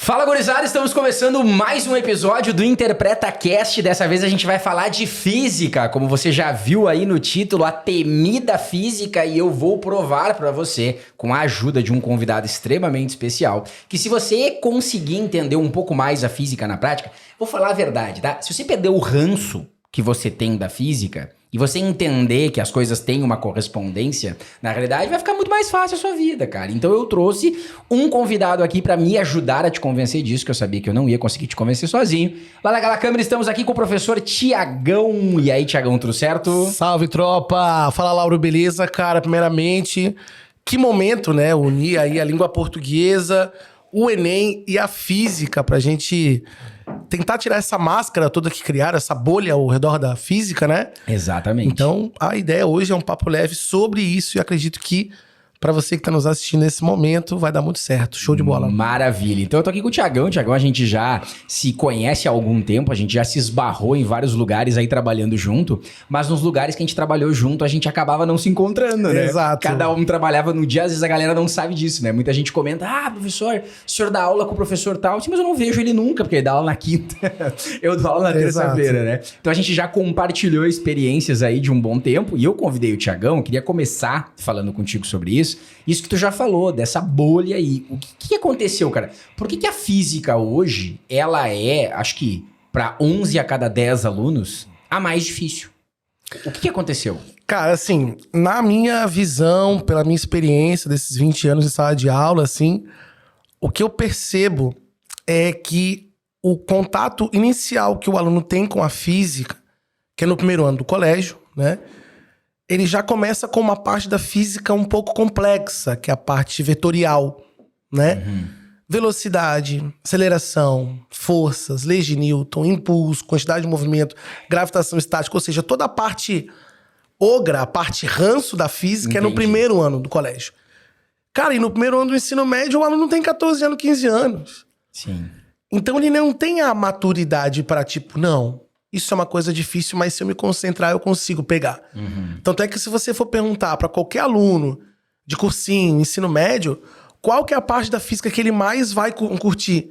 Fala, gurizada, estamos começando mais um episódio do InterpretaCast. Dessa vez a gente vai falar de física, como você já viu aí no título, a temida física, e eu vou provar pra você, com a ajuda de um convidado extremamente especial, que se você conseguir entender um pouco mais a física na prática, vou falar a verdade, tá? Se você perder o ranço que você tem da física e você entender que as coisas têm uma correspondência, na realidade vai ficar muito mais fácil a sua vida, cara. Então eu trouxe um convidado aqui pra me ajudar a te convencer disso, que eu sabia que eu não ia conseguir te convencer sozinho. Lá na Gala Câmara estamos aqui com o professor Tiagão. E aí, Tiagão, tudo certo? Salve, tropa! Fala, Lauro, beleza? Cara, primeiramente, que momento, né? Unir aí a língua portuguesa, o Enem e a física pra gente tentar tirar essa máscara toda que criaram, essa bolha ao redor da física, né? Exatamente. Então, a ideia hoje é um papo leve sobre isso e acredito que pra você que tá nos assistindo nesse momento, vai dar muito certo. Show de bola. Maravilha. Então eu tô aqui com o Tiagão. Tiagão, a gente já se conhece há algum tempo, a gente já se esbarrou em vários lugares aí trabalhando junto, mas nos lugares que a gente trabalhou junto, a gente acabava não se encontrando, né? Exato. Cada um trabalhava no dia, às vezes a galera não sabe disso, né? Muita gente comenta, professor, o senhor dá aula com o professor tal, sim, mas eu não vejo ele nunca, porque ele dá aula na quinta, eu dou aula na terça-feira, né? Então a gente já compartilhou experiências aí de um bom tempo, e eu convidei o Tiagão, queria começar falando contigo sobre isso que tu já falou, dessa bolha aí. O que aconteceu, cara? Por que a física hoje, ela é, acho que para 11 a cada 10 alunos, a mais difícil? O que aconteceu? Cara, assim, na minha visão, pela minha experiência desses 20 anos de sala de aula, assim, o que eu percebo é que o contato inicial que o aluno tem com a física, que é no primeiro ano do colégio, né? Ele já começa com uma parte da física um pouco complexa, que é a parte vetorial, né? Velocidade, aceleração, forças, leis de Newton, impulso, quantidade de movimento, gravitação estática, ou seja, toda a parte ogra, a parte ranço da física é no primeiro ano do colégio. Cara, e no primeiro ano do ensino médio, o aluno tem 14 anos, 15 anos. Sim. Então ele não tem a maturidade para tipo, não, isso é uma coisa difícil, mas se eu me concentrar, eu consigo pegar. Tanto é que se você for perguntar para qualquer aluno de cursinho, ensino médio, qual que é a parte da física que ele mais vai curtir?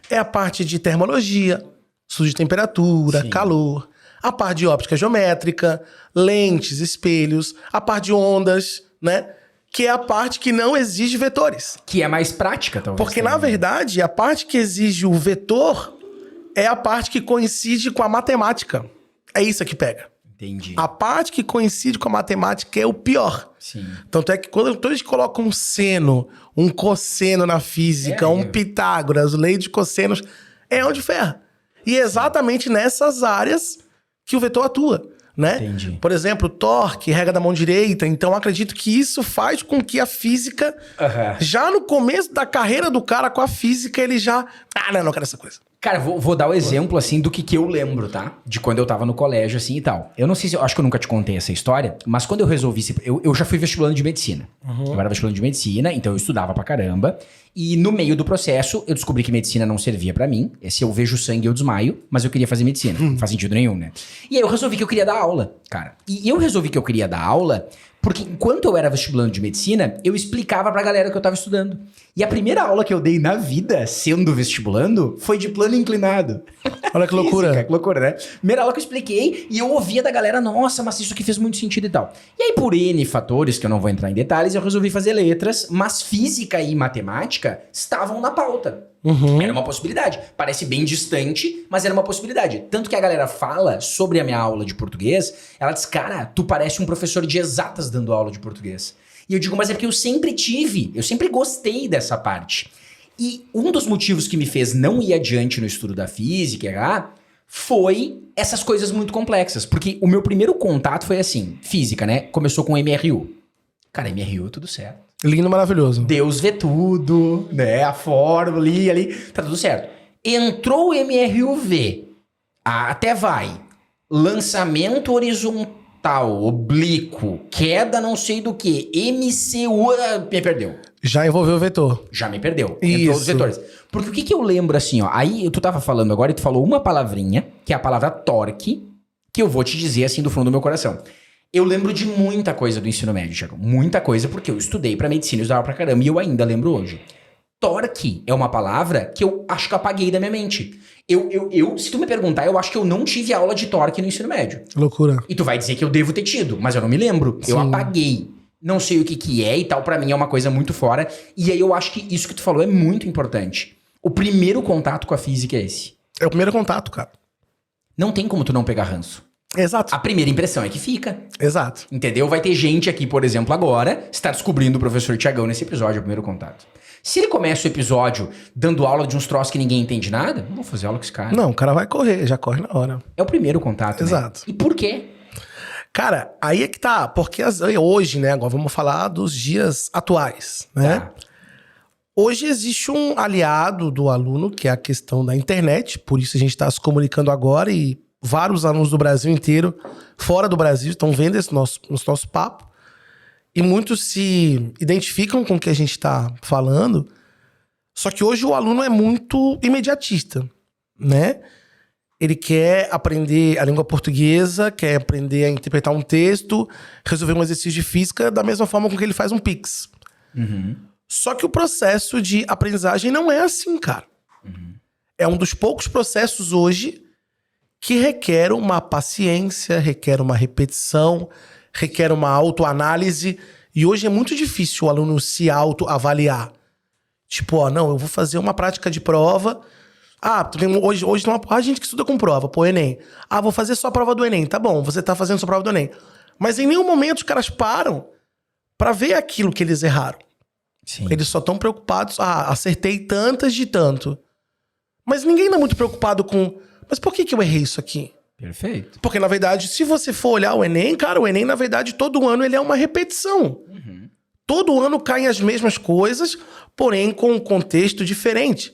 É a parte de termologia, estudo de temperatura, Sim. calor, a parte de óptica geométrica, lentes, espelhos, a parte de ondas, né? Que é a parte que não exige vetores. Que é mais prática, talvez. Porque, também. na verdade, a parte que exige o vetor é a parte que coincide com a matemática. É isso que pega. Entendi. A parte que coincide com a matemática é o pior. Sim. Tanto é que quando a gente coloca um seno, um cosseno na física, um Pitágoras, lei de cossenos, é onde ferra. E é exatamente nessas áreas que o vetor atua, né? Entendi. Por exemplo, torque, regra da mão direita. Então, acredito que isso faz com que a física, já no começo da carreira do cara com a física, ele já... não quero essa coisa. Cara, vou dar o exemplo, assim, do que eu lembro, tá? De quando eu tava no colégio, assim, e tal. Eu não sei se... Acho que eu nunca te contei essa história, mas quando eu resolvi... Eu já fui vestibulando de medicina. Eu era vestibulando de medicina, então eu estudava pra caramba. E no meio do processo, eu descobri que medicina não servia pra mim. Se eu vejo sangue, eu desmaio. Mas eu queria fazer medicina. Não faz sentido nenhum, né? E aí eu resolvi que eu queria dar aula, cara. E eu resolvi que eu queria dar aula porque enquanto eu era vestibulando de medicina, eu explicava pra galera que eu tava estudando. E a primeira aula que eu dei na vida, sendo vestibulando, foi de plano inclinado. Olha que loucura. Física, que loucura, né? Primeira aula que eu expliquei e eu ouvia da galera, nossa, mas isso aqui fez muito sentido e tal. E aí, por N fatores, que eu não vou entrar em detalhes, eu resolvi fazer letras, mas física e matemática estavam na pauta. Era uma possibilidade. Parece bem distante, mas era uma possibilidade. Tanto que a galera fala sobre a minha aula de português, ela diz, cara, tu parece um professor de exatas dando aula de português. E eu digo, mas é porque eu sempre gostei dessa parte. E um dos motivos que me fez não ir adiante no estudo da física foi essas coisas muito complexas. Porque o meu primeiro contato foi assim, física, né? Começou com MRU. Cara, MRU, tudo certo. Lindo, maravilhoso. Deus vê tudo, né? A fórmula ali, tá tudo certo. Entrou o MRUV, até vai. Lançamento horizontal, oblíquo, queda não sei do que, MCU, me perdeu. Já envolveu o vetor. Já me perdeu. Entrou os vetores. Porque o que eu lembro assim, ó, aí tu tava falando agora e tu falou uma palavrinha, que é a palavra torque, que eu vou te dizer assim do fundo do meu coração. Eu lembro de muita coisa do ensino médio, Thiago. Muita coisa, porque eu estudei pra medicina e usava pra caramba, e eu ainda lembro hoje. torque é uma palavra que eu acho que eu apaguei da minha mente. Se tu me perguntar, eu acho que eu não tive aula de torque no ensino médio. Loucura. E tu vai dizer que eu devo ter tido, mas eu não me lembro. Sim. Eu apaguei. Não sei o que é e tal, pra mim é uma coisa muito fora. E aí eu acho que isso que tu falou é muito importante. O primeiro contato com a física é esse. É o primeiro contato, cara. Não tem como tu não pegar ranço. Exato. A primeira impressão é que fica. Exato. Entendeu? Vai ter gente aqui, por exemplo, agora, está descobrindo o professor Tiagão nesse episódio, é o primeiro contato. Se ele começa o episódio dando aula de uns troços que ninguém entende nada, não vou fazer aula com esse cara. Não, o cara vai correr, já corre na hora. É o primeiro contato, Exato. Né? E por quê? Cara, aí é que tá, porque hoje, né, agora vamos falar dos dias atuais, né? Tá. Hoje existe um aliado do aluno, que é a questão da internet, por isso a gente está se comunicando agora e vários alunos do Brasil inteiro, fora do Brasil, estão vendo esse nosso papo. E muitos se identificam com o que a gente está falando. Só que hoje o aluno é muito imediatista, né? Ele quer aprender a língua portuguesa, quer aprender a interpretar um texto, resolver um exercício de física da mesma forma com que ele faz um Pix. Uhum. Só que o processo de aprendizagem não é assim, cara. Uhum. É um dos poucos processos hoje que requer uma paciência, requer uma repetição, requer uma autoanálise. E hoje é muito difícil o aluno se autoavaliar. Tipo, ó, não, eu vou fazer uma prática de prova. Ah, hoje tem uma porrada de gente que estuda com prova, pô, Enem. Ah, vou fazer só a prova do Enem. Tá bom, você tá fazendo sua prova do Enem. Mas em nenhum momento os caras param pra ver aquilo que eles erraram. Sim. Eles só estão preocupados. Ah, acertei tantas de tanto. Mas ninguém tá muito preocupado com... Mas por que eu errei isso aqui? Perfeito. Porque, na verdade, se você for olhar o Enem, cara, o Enem, na verdade, todo ano ele é uma repetição. Uhum. Todo ano caem as mesmas coisas, porém com um contexto diferente.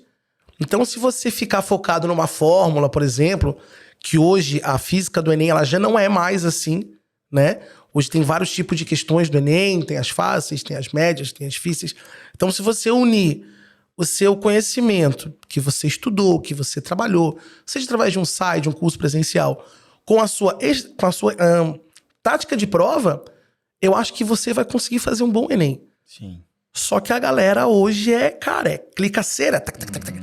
Então, se você ficar focado numa fórmula, por exemplo, que hoje a física do Enem ela já não é mais assim, né? Hoje tem vários tipos de questões do Enem, tem as fáceis, tem as médias, tem as difíceis. Então, se você unir o seu conhecimento que você estudou, que você trabalhou, seja através de um site, de um curso presencial, com a sua tática de prova, eu acho que você vai conseguir fazer um bom Enem. Sim. Só que a galera hoje cara, é clicaceira. Tac, tac, tac, tac.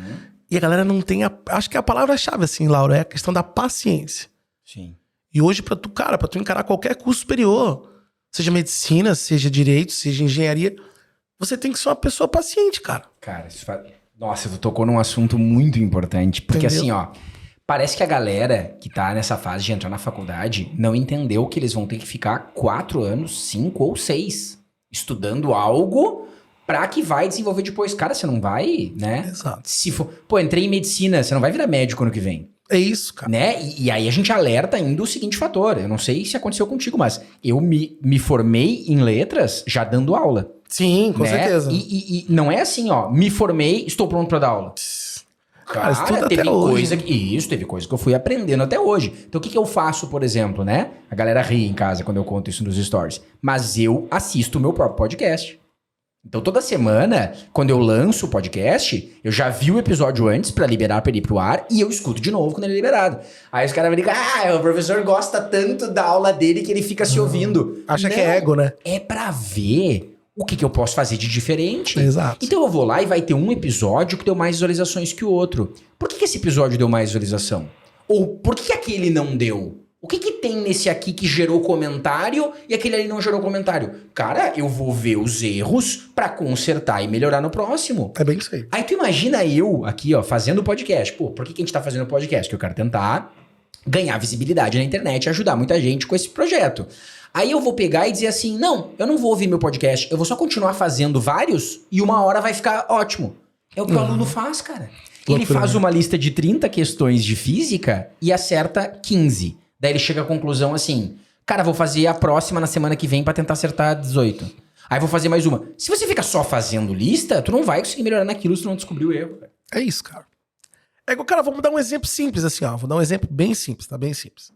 E a galera não tem acho que a palavra-chave, assim, Laura, é a questão da paciência. Sim. E hoje, pra tu encarar qualquer curso superior, seja medicina, seja direito, seja engenharia, você tem que ser uma pessoa paciente, cara. Cara, nossa, tu tocou num assunto muito importante. Porque Entendeu? assim, ó, parece que a galera que tá nessa fase de entrar na faculdade não entendeu que eles vão ter que ficar 4 anos, 5 ou 6 estudando algo pra que vai desenvolver depois. Cara, você não vai, né? Exato. Se for, pô, entrei em medicina, você não vai virar médico ano que vem. É isso, cara. Né? E aí a gente alerta ainda o seguinte fator. Eu não sei se aconteceu contigo, mas eu me formei em letras já dando aula. Sim, com né? certeza. E não é assim, ó, me formei, estou pronto pra dar aula. Cara, estuda teve até coisa hoje. teve coisa que eu fui aprendendo até hoje. Então o que eu faço, por exemplo, né? A galera ri em casa quando eu conto isso nos stories. Mas eu assisto o meu próprio podcast. Então toda semana, quando eu lanço o podcast, eu já vi o episódio antes pra liberar pra ele ir pro ar e eu escuto de novo quando ele é liberado. Aí os caras me ligam, o professor gosta tanto da aula dele que ele fica se ouvindo. Acha que Não, é ego, né? É pra ver o que eu posso fazer de diferente. Exato. Então eu vou lá e vai ter um episódio que deu mais visualizações que o outro. Por que esse episódio deu mais visualização? Ou por que aquele não deu? O que tem nesse aqui que gerou comentário e aquele ali não gerou comentário? Cara, eu vou ver os erros pra consertar e melhorar no próximo. É bem isso aí. Aí tu imagina eu aqui, ó, fazendo podcast. Pô, por que a gente tá fazendo podcast? Que eu quero tentar ganhar visibilidade na internet e ajudar muita gente com esse projeto. Aí eu vou pegar e dizer assim, não, eu não vou ouvir meu podcast, eu vou só continuar fazendo vários e uma hora vai ficar ótimo. É o que o aluno faz, cara. Ele faz uma lista de 30 questões de física e acerta 15. Daí ele chega à conclusão assim, cara, vou fazer a próxima na semana que vem pra tentar acertar 18. Aí vou fazer mais uma. Se você fica só fazendo lista, tu não vai conseguir melhorar naquilo se tu não descobrir o erro. Cara. É isso, cara. Cara, vamos dar um exemplo simples assim, ó. Vou dar um exemplo bem simples, tá? Bem simples.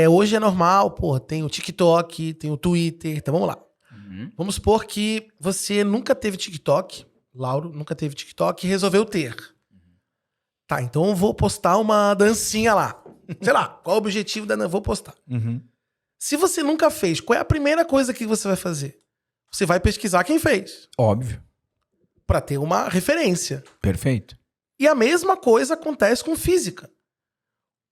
Hoje é normal, pô, tem o TikTok, tem o Twitter, então vamos lá. Uhum. Vamos supor que você nunca teve TikTok, Lauro, nunca teve TikTok e resolveu ter. Tá, então eu vou postar uma dancinha lá. Sei lá, qual o objetivo da... Vou postar. Uhum. Se você nunca fez, qual é a primeira coisa que você vai fazer? Você vai pesquisar quem fez. Óbvio. para ter uma referência. Perfeito. E a mesma coisa acontece com física.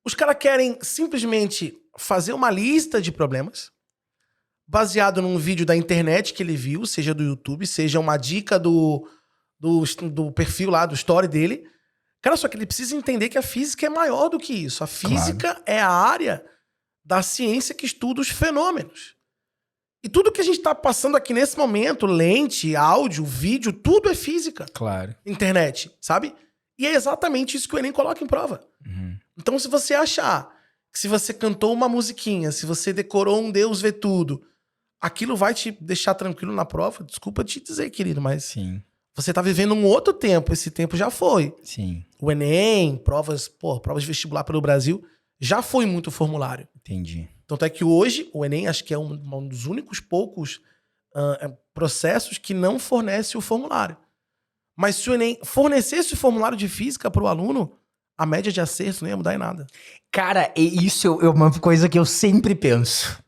Os caras querem simplesmente fazer uma lista de problemas baseado num vídeo da internet que ele viu, seja do YouTube, seja uma dica do perfil lá, do story dele. Cara, só que ele precisa entender que a física é maior do que isso. A física é a área da ciência que estuda os fenômenos. E tudo que a gente tá passando aqui nesse momento, lente, áudio, vídeo, tudo é física. Claro. Internet, sabe? E é exatamente isso que o Enem coloca em prova. Uhum. Então, se você achar que se você cantou uma musiquinha, se você decorou um Deus vê tudo, aquilo vai te deixar tranquilo na prova, desculpa te dizer, querido, mas Sim. você tá vivendo um outro tempo, esse tempo já foi. Sim. O Enem, provas de vestibular pelo Brasil, já foi muito formulário. Entendi. Tanto é que hoje, o Enem, acho que é um dos únicos poucos processos que não fornece o formulário. Mas se o Enem fornecesse o formulário de física para o aluno, a média de acerto não ia mudar em nada. Cara, isso é uma coisa que eu sempre penso,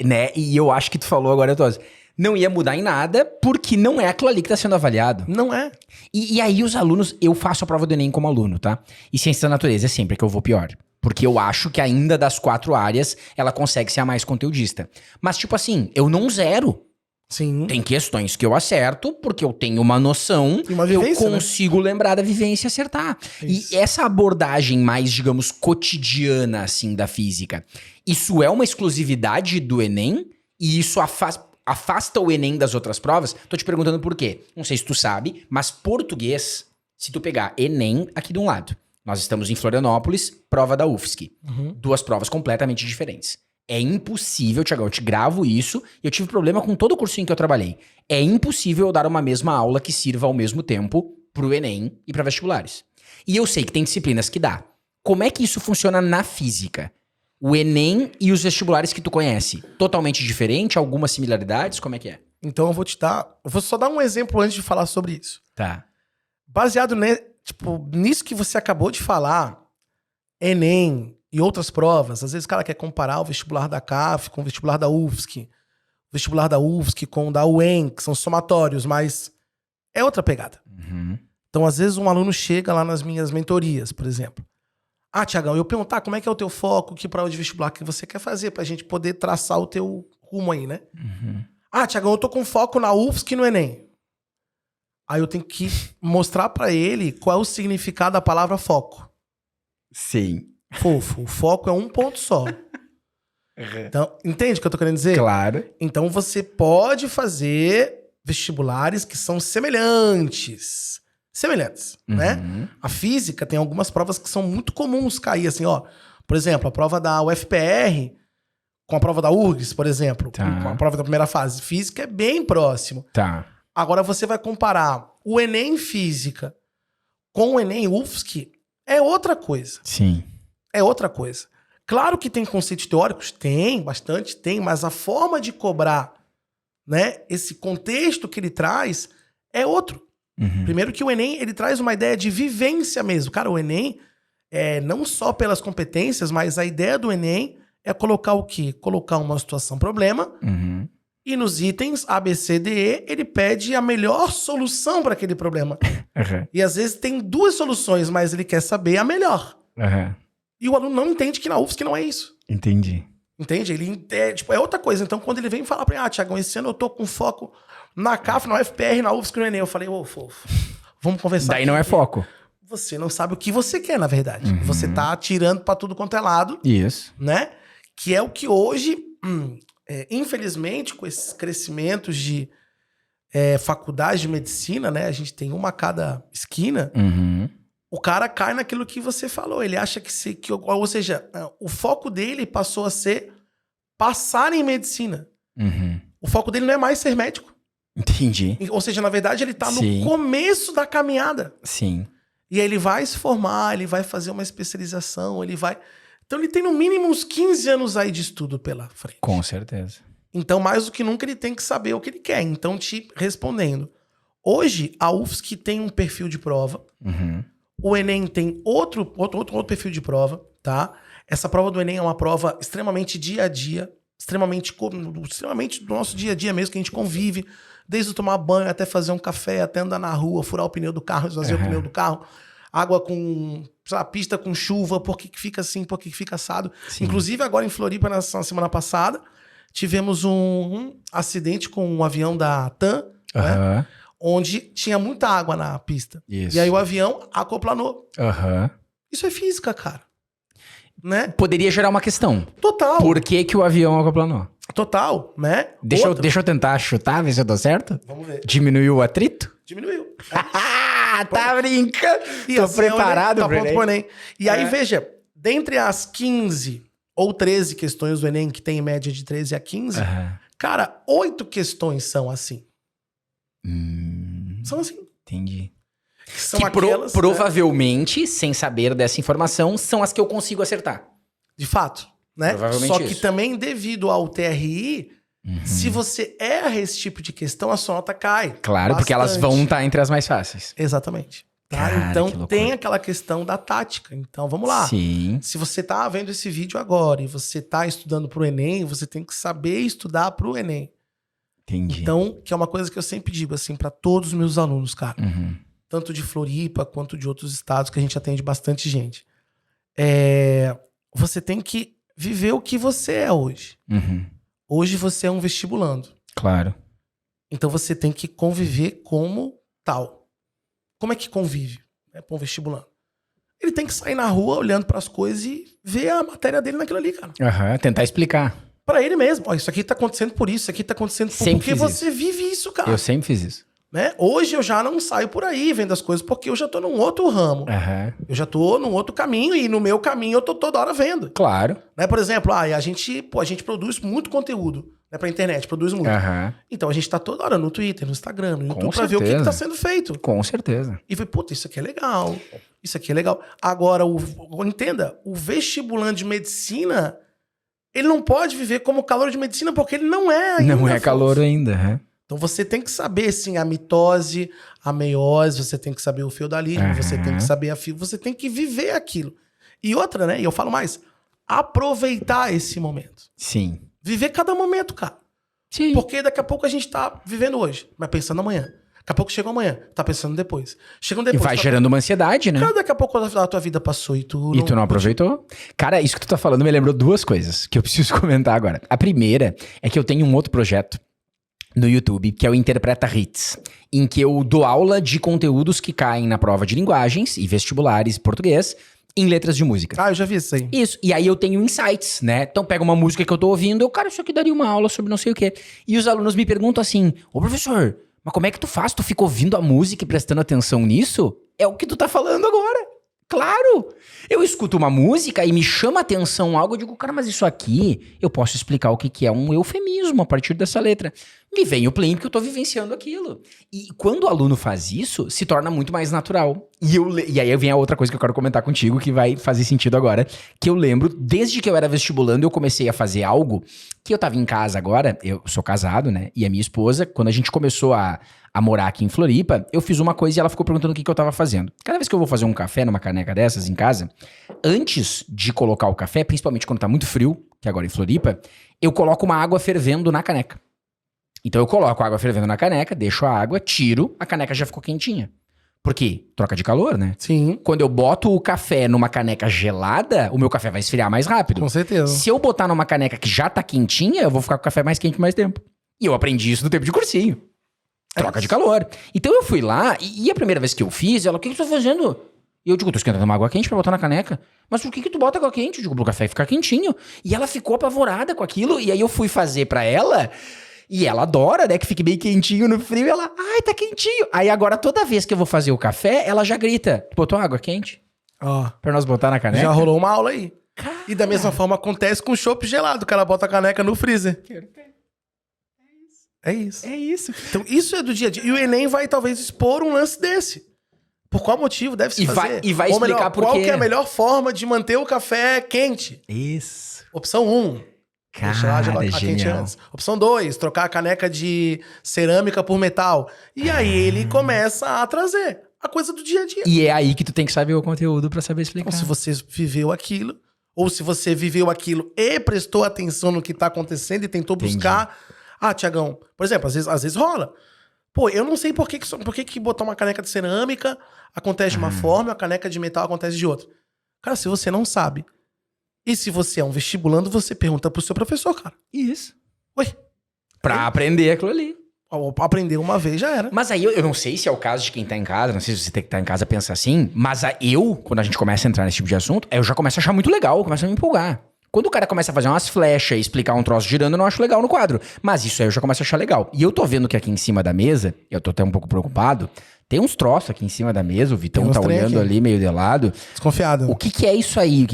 né? E eu acho que tu falou agora, Tosi. Não ia mudar em nada, porque não é aquilo ali que tá sendo avaliado. Não é. E aí os alunos, eu faço a prova do Enem como aluno, tá? E ciência da natureza é sempre que eu vou pior. Porque eu acho que ainda das 4 áreas, ela consegue ser a mais conteudista. Mas tipo assim, eu não zero. Sim. Tem questões que eu acerto, porque eu tenho uma noção, E uma vivência, eu consigo lembrar da vivência e acertar. Isso. E essa abordagem mais, digamos, cotidiana, assim, da física, isso é uma exclusividade do Enem? E isso afasta o Enem das outras provas? Tô te perguntando por quê. Não sei se tu sabe, mas português, se tu pegar Enem aqui de um lado, nós estamos em Florianópolis, prova da UFSC. 2 provas completamente diferentes. É impossível, Thiago, eu te gravo isso, e eu tive problema com todo o cursinho que eu trabalhei. É impossível eu dar uma mesma aula que sirva ao mesmo tempo pro Enem e para vestibulares. E eu sei que tem disciplinas que dá. Como é que isso funciona na física? O Enem e os vestibulares que tu conhece, totalmente diferente? Algumas similaridades? Como é que é? Então eu vou só dar um exemplo antes de falar sobre isso. Tá. Baseado nisso que você acabou de falar, Enem e outras provas, às vezes o cara quer comparar o vestibular da CAF com o vestibular da UFSC, o vestibular da UFSC com o da UEM, que são somatórios, mas é outra pegada. Então, às vezes, um aluno chega lá nas minhas mentorias, por exemplo. Ah, Tiagão, eu perguntar como é que é o teu foco, que prova de vestibular que você quer fazer, pra gente poder traçar o teu rumo aí, né? Ah, Tiagão, eu tô com foco na UFSC e no Enem. Aí eu tenho que mostrar pra ele qual é o significado da palavra foco. Sim. Fofo, o foco é um ponto só. Então, entende o que eu tô querendo dizer? Claro. Então você pode fazer vestibulares que são semelhantes. Semelhantes, né? A física tem algumas provas que são muito comuns cair, assim, ó. Por exemplo, a prova da UFPR com a prova da URGS, por exemplo. Tá. Com a prova da primeira fase. Física é bem próximo. Tá. Agora você vai comparar o Enem Física com o Enem UFSC, é outra coisa. Sim. É outra coisa. Claro que tem conceitos teóricos, tem, bastante, tem, mas a forma de cobrar, né, esse contexto que ele traz é outro. Primeiro que o Enem, ele traz uma ideia de vivência mesmo. Cara, o Enem, não só pelas competências, mas a ideia do Enem é colocar o quê? Colocar uma situação problema e nos itens A, B, C, D, E, ele pede a melhor solução para aquele problema. E às vezes tem 2 soluções, mas ele quer saber a melhor. E o aluno não entende que na UFSC não é isso. Entendi. Entende? Ele é outra coisa. Então, quando ele vem falar pra mim, Tiagão, esse ano eu tô com foco na CAF, na UFPR, na UFSC e no Enem. Eu falei, fofo, vamos conversar. Daí não é foco. Você não sabe o que você quer, na verdade. Você tá atirando pra tudo quanto é lado. Isso. Né? Que é o que hoje, infelizmente, com esses crescimentos de faculdade de medicina, né? A gente tem uma a cada esquina. O cara cai naquilo que você falou. Ele acha ou seja, o foco dele passou a ser passar em medicina. O foco dele não é mais ser médico. Entendi. Ou seja, na verdade, ele tá Sim. no começo da caminhada. Sim. E aí ele vai se formar, ele vai fazer uma especialização, ele vai... Então ele tem no mínimo uns 15 anos aí de estudo pela frente. Com certeza. Então, mais do que nunca, ele tem que saber o que ele quer. Então, te respondendo. Hoje, a UFSC tem um perfil de prova. O Enem tem outro perfil de prova, tá? Essa prova do Enem é uma prova extremamente dia a dia, extremamente do nosso dia a dia mesmo, que a gente convive, desde tomar banho até fazer um café, até andar na rua, furar o pneu do carro, esvaziar o pneu do carro, água com, sei lá, pista com chuva, por que fica assim, por que fica assado. Sim. Inclusive agora em Floripa, na semana passada, tivemos um acidente com um avião da TAM, né? Onde tinha muita água na pista. Isso. E aí o avião aquaplanou. Aham. Isso é física, cara. Né? Poderia gerar uma questão. Total. Por que que o avião aquaplanou? Total, né? Deixa Outra. eu tentar chutar, ver se eu dou certo. Vamos ver. Diminuiu o atrito? Diminuiu. Ah, tá brincando. E Tô assim, preparado tá pro pronto Enem. pro Enem. E aí, veja, dentre as 15 ou 13 questões do Enem, que tem em média de 13 a 15, cara, 8 questões são assim. São assim. Entendi. São Que aquelas, provavelmente, sem saber dessa informação, são as que eu consigo acertar. de fato, né? Provavelmente Só que isso. também devido ao TRI, se você erra esse tipo de questão, a sua nota cai. Claro, porque elas bastante. vão estar entre as mais fáceis. Exatamente. Tá? Cara, que Então loucura. tem aquela questão da tática. Então vamos lá. Sim. Se você tá vendo esse vídeo agora e você tá estudando pro Enem, você tem que saber estudar pro Enem. Entendi. Então, que é uma coisa que eu sempre digo assim para todos os meus alunos, cara. Uhum. Tanto de Floripa quanto de outros estados que a gente atende bastante gente. Você tem que viver o que você é hoje. Uhum. Hoje você é um vestibulando. Claro. Então você tem que conviver como tal. Como é que convive, né, com um vestibulando? Ele tem que sair na rua olhando para as coisas e ver a matéria dele naquilo ali, cara. Aham, tentar explicar. Pra ele mesmo. Ó, isso aqui tá acontecendo por isso, isso aqui tá acontecendo por... Sempre Porque fiz você vive isso, cara. Eu sempre fiz isso. Né? Hoje eu já não saio por aí vendo as coisas, porque eu já tô num outro ramo. Aham. Eu já tô num outro caminho e no meu caminho eu tô toda hora vendo. Claro. Né? Por exemplo, a gente produz muito conteúdo, né, pra internet, produz muito. Aham. Então a gente tá toda hora no Twitter, no Instagram, no YouTube, Com pra ver o que certeza. tá sendo feito. Com certeza. E foi, puta, isso aqui é legal. Isso aqui é legal. Agora, entenda, o vestibulando de medicina, ele não pode viver como calouro de medicina porque ele não é ainda. Não é Afonso. calor ainda. Aham. Então você tem que saber, sim, a mitose, a meiose, você tem que saber o feudalismo, você tem que saber você tem que viver aquilo. E outra, né? E eu falo mais, aproveitar esse momento. Sim. Viver cada momento, cara. Sim. Porque daqui a pouco a gente tá vivendo hoje, mas pensando amanhã. Daqui a pouco chegou amanhã, tá pensando depois. Chegou E depois. vai tá... gerando uma ansiedade, né? Cara, daqui a pouco a tua vida passou e tu E tu não aproveitou? Cara, isso que tu tá falando me lembrou duas coisas que eu preciso comentar agora. A primeira é que eu tenho um outro projeto no YouTube, que é o Interpreta Hits, em que eu dou aula de conteúdos que caem na prova de linguagens e vestibulares português em letras de música. Ah, eu já vi isso aí. Isso, e aí eu tenho insights, né? Então pega uma música que eu tô ouvindo, cara, isso aqui daria uma aula sobre não sei o quê. E os alunos me perguntam assim, ô professor, mas como é que tu faz? Tu fica ouvindo a música e prestando atenção nisso? É o que tu tá falando agora. Claro! Eu escuto uma música e me chama a atenção algo, eu digo, cara, mas isso aqui, eu posso explicar o que que é um eufemismo a partir dessa letra. Me vem o play porque eu tô vivenciando aquilo. E quando o aluno faz isso, se torna muito mais natural. E aí vem a outra coisa que eu quero comentar contigo, que vai fazer sentido agora, que eu lembro, desde que eu era vestibulando, eu comecei a fazer algo que eu tava em casa agora, eu sou casado, né, e a minha esposa, quando a gente começou a morar aqui em Floripa, eu fiz uma coisa e ela ficou perguntando o que eu tava fazendo. Cada vez que eu vou fazer um café numa caneca dessas em casa, antes de colocar o café, principalmente quando tá muito frio, que agora em Floripa, eu coloco uma água fervendo na caneca. Então eu coloco a água fervendo na caneca, deixo a água, tiro, a caneca já ficou quentinha. Por quê? Troca de calor, né? Sim, Quando eu boto o café numa caneca gelada, o meu café vai esfriar mais rápido. com certeza. Se eu botar numa caneca que já tá quentinha, eu vou ficar com o café mais quente mais tempo. E eu aprendi isso no tempo de cursinho. Troca de calor. Então eu fui lá, e a primeira vez que eu fiz, ela, o que tu tá fazendo? E eu digo, tô esquentando uma água quente pra botar na caneca. Mas por que tu bota água quente? Eu digo, pro café ficar quentinho. E ela ficou apavorada com aquilo, e aí eu fui fazer pra ela, e ela adora, né, que fique bem quentinho no frio, e ela, ai, tá quentinho. Aí agora, toda vez que eu vou fazer o café, ela já grita, botou água quente? Ó, Pra nós botar na caneca? já rolou uma aula aí. Cara. E da mesma forma acontece com chopp gelado, o cara bota a caneca no freezer. É isso. É isso. Então isso é do dia a dia. E o Enem vai talvez expor um lance desse. Por qual motivo deve se fazer? E vai Ou explicar melhor, por qual quê. que é a melhor forma de manter o café quente? Isso. Opção 1. Deixa lá, jogar Cara, quente genial. antes. Opção 2, trocar a caneca de cerâmica por metal. E aí ele começa a trazer a coisa do dia a dia. E é aí que tu tem que saber o conteúdo pra saber explicar. Então, se você viveu aquilo, Ou se você viveu aquilo e prestou atenção no que tá acontecendo e tentou buscar... Ah, Tiagão, por exemplo, às vezes rola. Pô, eu não sei por que botar uma caneca de cerâmica acontece de uma forma e a caneca de metal acontece de outra. Cara, se você não sabe, e se você é um vestibulando, você pergunta pro seu professor, cara. Isso. Ué, Pra aprender aquilo ali. aprender uma vez já era. Mas aí eu não sei se é o caso de quem tá em casa, não sei se você tem que estar em casa pensa assim, mas quando a gente começa a entrar nesse tipo de assunto, eu já começo a achar muito legal, eu começo a me empolgar. Quando o cara começa a fazer umas flechas e explicar um troço girando, eu não acho legal no quadro. Mas isso aí eu já começo a achar legal. E eu tô vendo que aqui em cima da mesa, eu tô até um pouco preocupado, tem uns troços aqui em cima da mesa, o Vitão tá olhando ali meio de lado. Desconfiado. O que é isso aí?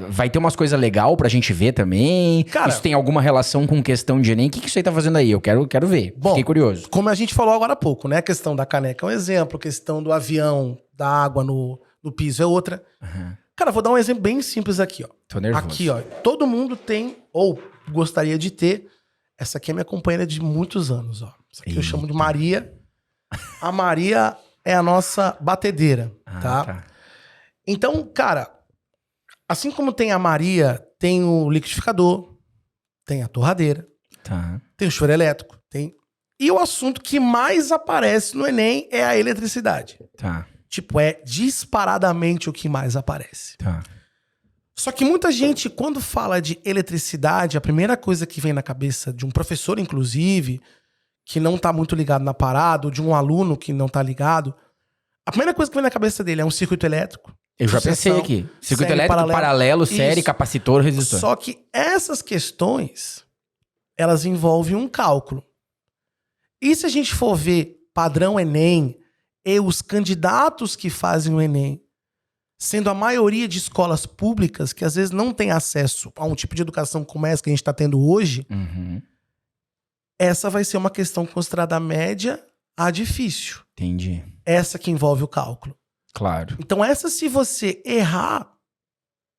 Vai ter umas coisas legais pra gente ver também? Cara, isso tem alguma relação com questão de Enem? O que isso aí tá fazendo aí? Eu quero ver. Bom, fiquei curioso. Como a gente falou agora há pouco, né? A questão da caneca é um exemplo, a questão do avião, da água no piso é outra. Cara, vou dar um exemplo bem simples aqui, ó. Tô nervoso. Aqui, ó. Todo mundo tem, ou gostaria de ter. Essa aqui é minha companheira de muitos anos, ó. Essa aqui eu chamo de Maria. A Maria é a nossa batedeira, tá? Então, cara, assim como tem a Maria, tem o liquidificador, tem a torradeira, tem o chuveiro elétrico, tem... E o assunto que mais aparece no Enem é a eletricidade. Tipo, é disparadamente o que mais aparece. Só que muita gente, quando fala de eletricidade, a primeira coisa que vem na cabeça de um professor, inclusive, que não tá muito ligado na parada, ou de um aluno que não tá ligado, a primeira coisa que vem na cabeça dele é um circuito elétrico. Eu já pensei aqui. Circuito elétrico, paralelo, série, capacitor, resistor. Só que essas questões, elas envolvem um cálculo. E se a gente for ver padrão Enem e os candidatos que fazem o Enem, sendo a maioria de escolas públicas que às vezes não tem acesso a um tipo de educação como essa que a gente está tendo hoje, essa vai ser uma questão considerada média a difícil. Entendi. Essa que envolve o cálculo. Claro. Então essa, se você errar,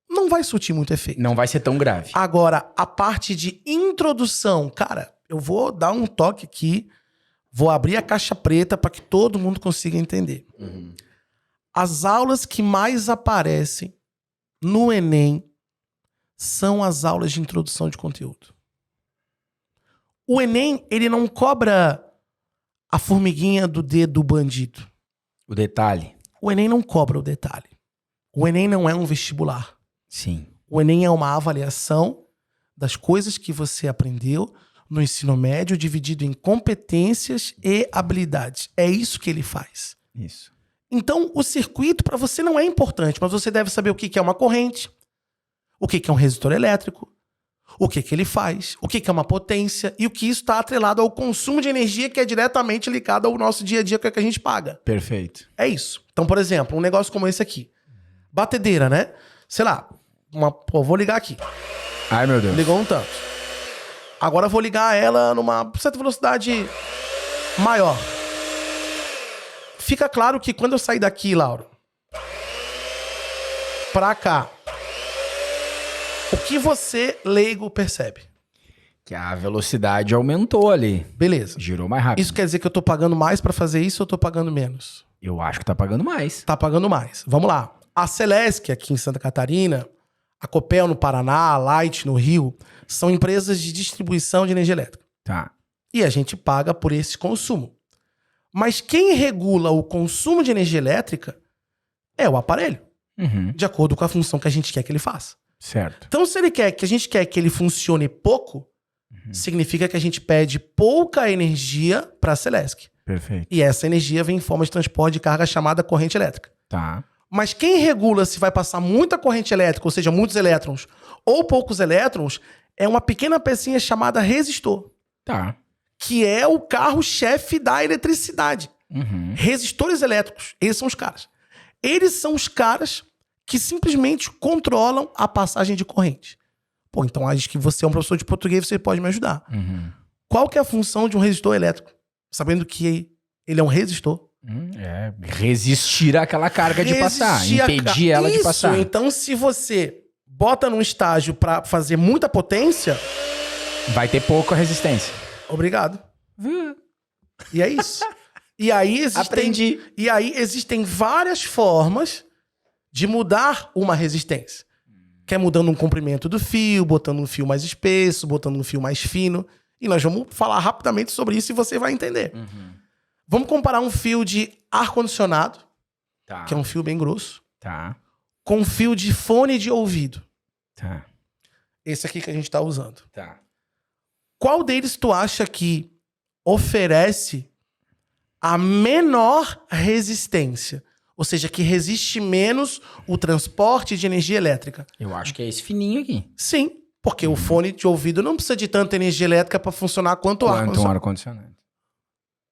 não vai surtir muito efeito. Não vai ser tão grave. Agora, a parte de introdução, cara, eu vou dar um toque aqui, vou abrir a caixa preta para que todo mundo consiga entender. As aulas que mais aparecem no Enem são as aulas de introdução de conteúdo. O Enem, ele não cobra a formiguinha do dedo do bandido. O detalhe. O Enem não cobra o detalhe. O Enem não é um vestibular. Sim. O Enem é uma avaliação das coisas que você aprendeu no ensino médio, dividido em competências e habilidades. É isso que ele faz. Isso. Então, o circuito para você não é importante, mas você deve saber o que é uma corrente, o que é um resistor elétrico, o que ele faz, o que é uma potência e o que isso está atrelado ao consumo de energia que é diretamente ligado ao nosso dia a dia, que é que a gente paga. Perfeito. É isso. Então, por exemplo, um negócio como esse aqui. Batedeira, né? Sei lá, vou ligar aqui. Ai, meu Deus. Ligou um tanto. Agora eu vou ligar ela numa certa velocidade maior. Fica claro que quando eu sair daqui, Laura, pra cá, o que você, leigo, percebe? Que a velocidade aumentou ali. Beleza. Girou mais rápido. Isso quer dizer que eu tô pagando mais pra fazer isso ou eu tô pagando menos? Eu acho que tá pagando mais. Tá pagando mais. Vamos lá. A Celesc, aqui em Santa Catarina, a Copel no Paraná, a Light no Rio, são empresas de distribuição de energia elétrica. Tá. E a gente paga por esse consumo. Mas quem regula o consumo de energia elétrica é o aparelho, de acordo com a função que a gente quer que ele faça. Certo. Então, se a gente quer que ele funcione pouco, significa que a gente pede pouca energia para a Celesc. Perfeito. E essa energia vem em forma de transporte de carga chamada corrente elétrica. Tá. Mas quem regula se vai passar muita corrente elétrica, ou seja, muitos elétrons, ou poucos elétrons, é uma pequena pecinha chamada resistor. Tá. Que é o carro-chefe da eletricidade. Resistores elétricos, esses são os caras. Eles são os caras que simplesmente controlam a passagem de corrente. Pô, então acho que você é um professor de português, você pode me ajudar. Qual que é a função de um resistor elétrico? Sabendo que ele é um resistor. Resistir àquela carga de passar. Impedir ela de passar. Então, se você bota num estágio para fazer muita potência... vai ter pouca resistência. Obrigado. E é isso. E aí Aprendi. E aí existem várias formas de mudar uma resistência. que é mudando um comprimento do fio, botando um fio mais espesso, botando um fio mais fino. E nós vamos falar rapidamente sobre isso e você vai entender. Vamos comparar um fio de ar-condicionado, que é um fio bem grosso, com um fio de fone de ouvido. Esse aqui que a gente tá usando. Qual deles tu acha que oferece a menor resistência? Ou seja, que resiste menos o transporte de energia elétrica? Eu acho que é esse fininho aqui. Sim, porque o fone de ouvido não precisa de tanta energia elétrica para funcionar quanto o ar-condicionado.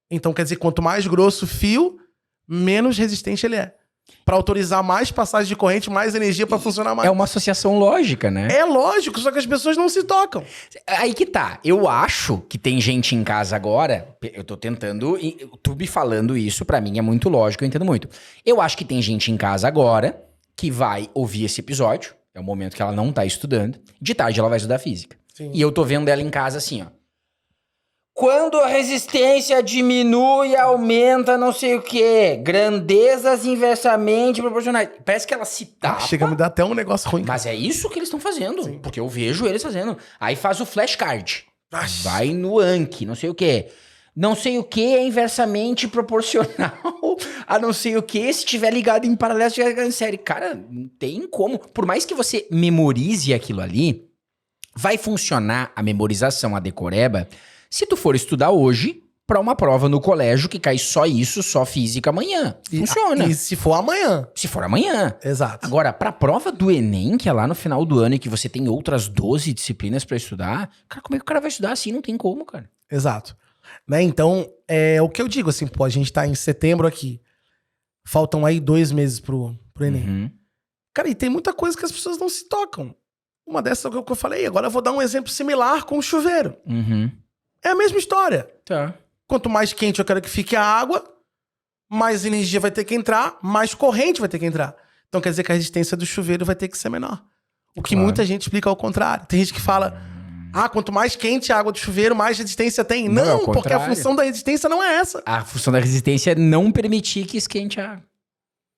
Então, quer dizer, quanto mais grosso o fio, menos resistente ele é. Para autorizar mais passagem de corrente, mais energia para funcionar mais. É uma associação lógica, né? É lógico, só que as pessoas não se tocam. Aí que tá. Eu acho que tem gente em casa agora. Eu tô tentando. Tu me falando isso, pra mim é muito lógico, eu entendo muito. Eu acho que tem gente em casa agora que vai ouvir esse episódio. É o momento que ela não tá estudando. De tarde ela vai estudar física. Sim. E eu tô vendo ela em casa assim, ó. Quando a resistência diminui, aumenta não sei o quê. Grandezas inversamente proporcionais. Parece que ela se tapa. Chega a me dar até um negócio ruim. Mas é isso que eles estão fazendo. Sim. Porque eu vejo eles fazendo. Aí faz o flashcard. Vai no Anki, não sei o quê. Não sei o que é inversamente proporcional a não sei o que se estiver ligado em paralelo, se estiver ligado em série. Cara, não tem como. Por mais que você memorize aquilo ali, vai funcionar a memorização, a decoreba, se tu for estudar hoje pra uma prova no colégio que cai só isso, só física amanhã. Funciona. E se for amanhã. Se for amanhã. Exato. Agora, pra prova do Enem, que é lá no final do ano e que você tem outras 12 disciplinas pra estudar, cara, como é que o cara vai estudar assim? Não tem como, cara. Exato. Né? Então, é o que eu digo, assim, pô, a gente tá em setembro aqui. Faltam aí 2 meses pro Enem. Cara, e tem muita coisa que as pessoas não se tocam. Uma dessas é o que eu falei. Agora eu vou dar um exemplo similar com o chuveiro. É a mesma história. Tá. Quanto mais quente eu quero que fique a água, mais energia vai ter que entrar, mais corrente vai ter que entrar. Então quer dizer que a resistência do chuveiro vai ter que ser menor. O que muita gente explica ao contrário. Tem gente que fala, quanto mais quente a água do chuveiro, mais resistência tem. Não, porque a função da resistência não é essa. A função da resistência é não permitir que esquente a água.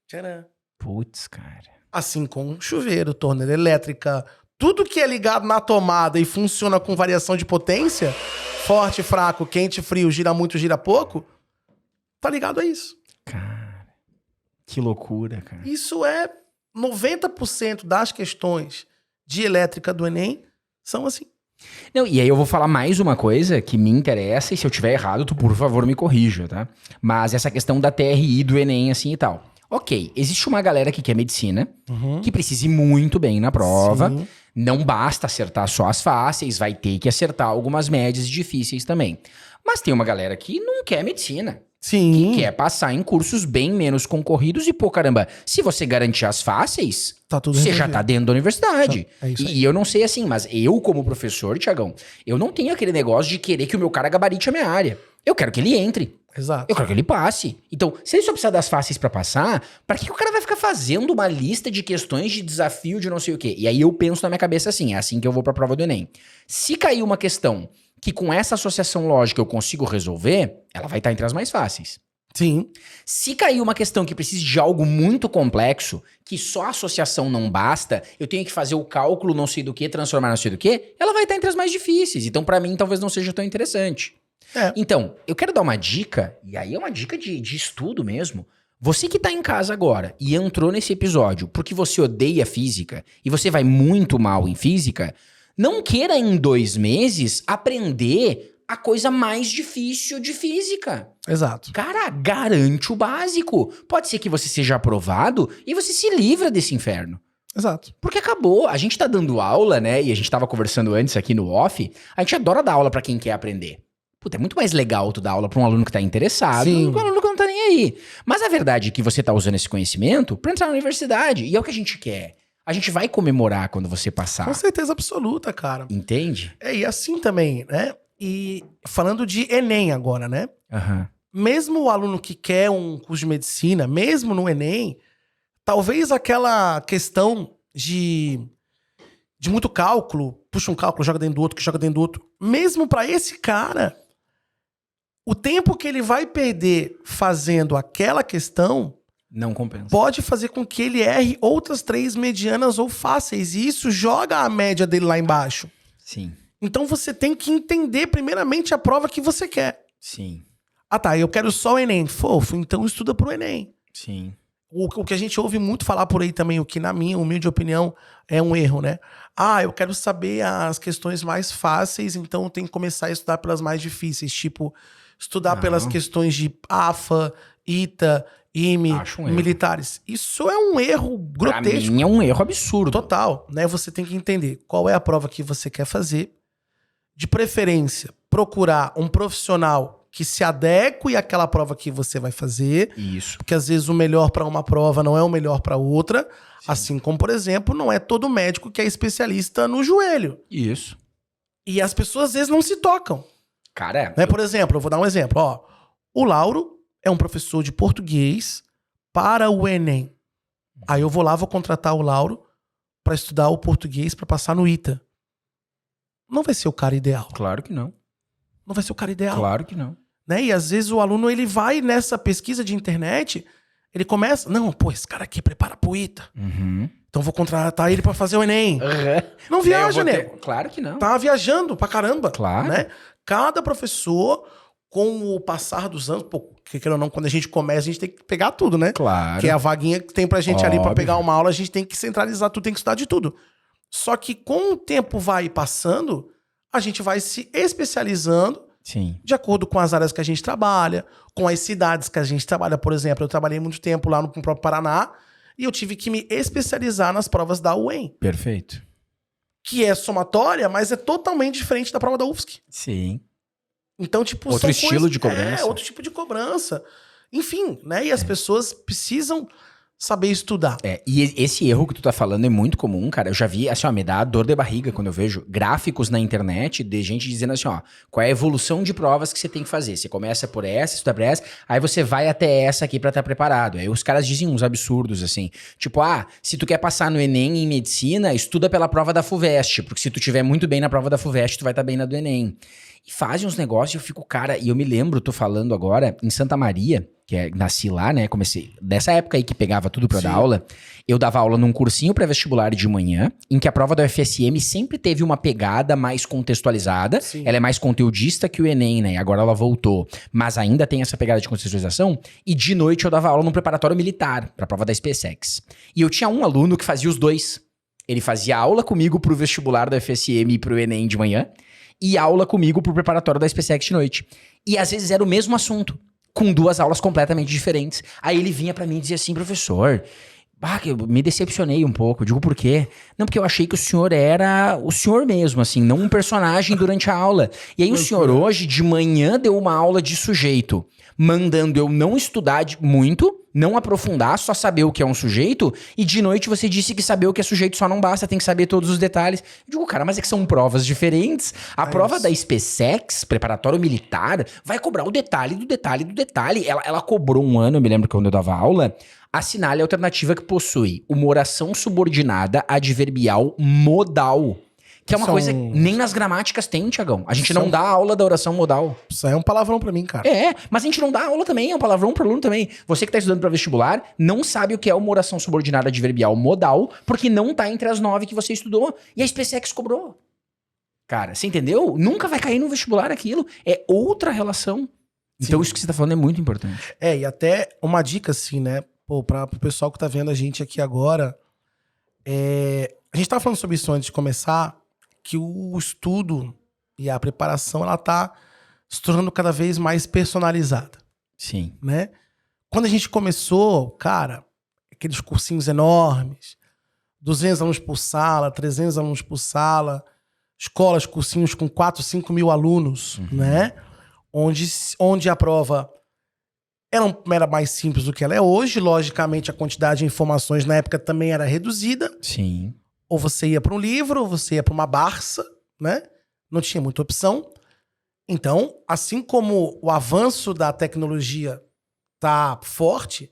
Tcharam. Putz, cara. Assim como chuveiro, torneira elétrica, tudo que é ligado na tomada e funciona com variação de potência, forte, fraco, quente, frio, gira muito, gira pouco, tá ligado a isso. Cara, que loucura, cara. Isso é 90% das questões de elétrica do Enem são assim. Não, e aí eu vou falar mais uma coisa que me interessa, e se eu tiver errado, tu por favor me corrija, tá? Mas essa questão da TRI do Enem, assim e tal. Ok, existe uma galera que quer medicina, que precisa ir muito bem na prova. Sim. Não basta acertar só as fáceis, vai ter que acertar algumas médias difíceis também. Mas tem uma galera que não quer medicina. Sim. Que quer passar em cursos bem menos concorridos e, pô, caramba, se você garantir as fáceis, tá tudo você já tá dentro da universidade. É isso aí. E eu não sei assim, mas eu como professor, Tiagão, eu não tenho aquele negócio de querer que o meu cara gabarite a minha área. Eu quero que ele entre. Exato. Eu quero que ele passe. Então, se ele só precisar das fáceis pra passar, pra que o cara vai ficar fazendo uma lista de questões de desafio de não sei o quê? E aí eu penso na minha cabeça assim, é assim que eu vou pra prova do Enem. Se cair uma questão que com essa associação lógica eu consigo resolver, ela vai estar entre as mais fáceis. Sim. Se cair uma questão que precisa de algo muito complexo, que só a associação não basta, eu tenho que fazer o cálculo não sei do que, transformar não sei do que, ela vai estar entre as mais difíceis. Então, pra mim, talvez não seja tão interessante. Então, eu quero dar uma dica, e aí é uma dica de estudo mesmo. Você que tá em casa agora e entrou nesse episódio porque você odeia física e você vai muito mal em física, não queira em 2 meses aprender a coisa mais difícil de física. Exato. Cara, garante o básico. Pode ser que você seja aprovado e você se livra desse inferno. Exato. Porque acabou. A gente tá dando aula, né? E a gente tava conversando antes aqui no off. A gente adora dar aula pra quem quer aprender. Puta, é muito mais legal tu dar aula pra um aluno que tá interessado do que um aluno que não tá nem aí. Mas a verdade é que você tá usando esse conhecimento pra entrar na universidade. E é o que a gente quer. A gente vai comemorar quando você passar. Com certeza absoluta, cara. Entende? E assim também, né? E falando de Enem agora, né? Mesmo o aluno que quer um curso de medicina, mesmo no Enem, talvez aquela questão de muito cálculo, puxa um cálculo, joga dentro do outro, que joga dentro do outro. Mesmo pra esse cara, o tempo que ele vai perder fazendo aquela questão Não compensa. pode fazer com que ele erre outras 3 medianas ou fáceis. E isso joga a média dele lá embaixo. Sim, Então você tem que entender primeiramente a prova que você quer. sim, Ah tá, eu quero só o Enem. Fofo, então estuda pro Enem. sim. O que a gente ouve muito falar por aí também, o que na minha humilde opinião é um erro, né? Ah, eu quero saber as questões mais fáceis, então eu tenho que começar a estudar pelas mais difíceis. Tipo, estudar Não. pelas questões de AFA, ITA, IME, Acho um erro. militares. Isso é um erro Pra grotesco. mim é um erro absurdo. Total, né? Você tem que entender qual é a prova que você quer fazer. De preferência, procurar um profissional que se adeque àquela prova que você vai fazer. Isso. Porque às vezes o melhor para uma prova não é o melhor para outra. Assim como, por exemplo, não é todo médico que é especialista no joelho. Isso. E as pessoas às vezes não se tocam. Cara, Né? Por exemplo, eu vou dar um exemplo. Ó, o Lauro é um professor de português para o Enem. Aí eu vou lá, vou contratar o Lauro para estudar o português para passar no ITA. Não vai ser o cara ideal. claro que não. Não vai ser o cara ideal. Claro que não. Né? E às vezes o aluno ele vai nessa pesquisa de internet, ele começa, não, pô, esse cara aqui prepara pro ITA. Uhum. Então vou contratar ele pra fazer o Enem. Não viaja, né? Claro que não. Tá viajando pra caramba. Claro. Né? Cada professor, com o passar dos anos, pô, querendo ou não, quando a gente começa, a gente tem que pegar tudo, né? Claro. Que é a vaguinha que tem pra gente ali pra Óbvio. pegar uma aula, a gente tem que centralizar tudo, tem que estudar de tudo. Só que com o tempo vai passando, a gente vai se especializando Sim. de acordo com as áreas que a gente trabalha, com as cidades que a gente trabalha. Por exemplo, eu trabalhei muito tempo lá no próprio Paraná e eu tive que me especializar nas provas da UEM, Perfeito. que é somatória, mas é totalmente diferente da prova da UFSC. Sim. Então, tipo, Outro são estilo de cobrança. É, outro tipo de cobrança. Enfim, né? E as pessoas precisam saber estudar. E esse erro que tu tá falando é muito comum, cara. Eu já vi, assim, ó, me dá dor de barriga quando eu vejo gráficos na internet de gente dizendo assim, ó, qual é a evolução de provas que você tem que fazer. Você começa por essa, estuda por essa, aí você vai até essa aqui pra estar preparado. Aí os caras dizem uns absurdos, assim. Tipo, se tu quer passar no Enem em medicina, estuda pela prova da FUVEST, porque se tu tiver muito bem na prova da FUVEST, tu vai estar bem na do Enem. E fazem uns negócios e eu fico, cara, e eu me lembro, tô falando agora, em Santa Maria, nasci lá, né, comecei, dessa época aí que pegava tudo pra dar aula, eu dava aula num cursinho pré-vestibular de manhã, em que a prova da UFSM sempre teve uma pegada mais contextualizada, Sim. ela é mais conteudista que o Enem, né, agora ela voltou, mas ainda tem essa pegada de contextualização, e de noite eu dava aula num preparatório militar, pra prova da SpaceX. E eu tinha um aluno que fazia os dois, ele fazia aula comigo pro vestibular da UFSM e pro Enem de manhã, e aula comigo pro preparatório da SpaceX de noite. E às vezes era o mesmo assunto, com 2 aulas completamente diferentes. Aí ele vinha pra mim e dizia assim, professor, que eu me decepcionei um pouco. Eu digo, por quê? Não, porque eu achei que o senhor era o senhor mesmo, assim, não um personagem durante a aula. E aí o senhor hoje, de manhã, deu uma aula de sujeito, mandando eu não estudar muito, não aprofundar, só saber o que é um sujeito, e de noite você disse que saber o que é sujeito só não basta, tem que saber todos os detalhes. Eu digo, cara, mas é que são provas diferentes. A prova da SpaceX, preparatório militar, vai cobrar o detalhe do detalhe do detalhe. Ela cobrou um ano, eu me lembro que quando eu dava aula, assinale a alternativa que possui uma oração subordinada adverbial modal. Que é uma coisa que nem nas gramáticas tem, Tiagão. A gente não dá aula da oração modal. Isso aí é um palavrão pra mim, cara. Mas a gente não dá aula também, é um palavrão pro aluno também. Você que tá estudando pra vestibular, não sabe o que é uma oração subordinada adverbial modal, porque não tá entre as 9 que você estudou. E a SpaceX cobrou. Cara, você entendeu? Nunca vai cair no vestibular aquilo. É outra relação. Então isso que você tá falando é muito importante. E até uma dica assim, né? Pô, pro pessoal que tá vendo a gente aqui agora, a gente tava falando sobre isso antes de começar, que o estudo e a preparação, ela tá se tornando cada vez mais personalizada. Sim. Né? Quando a gente começou, cara, aqueles cursinhos enormes, 200 alunos por sala, 300 alunos por sala, escolas, cursinhos com 4, 5 mil alunos, né? Onde a prova era mais simples do que ela é hoje. Logicamente, a quantidade de informações na época também era reduzida. Sim. Ou você ia para um livro, ou você ia para uma Barça, né? Não tinha muita opção. Então, assim como o avanço da tecnologia tá forte,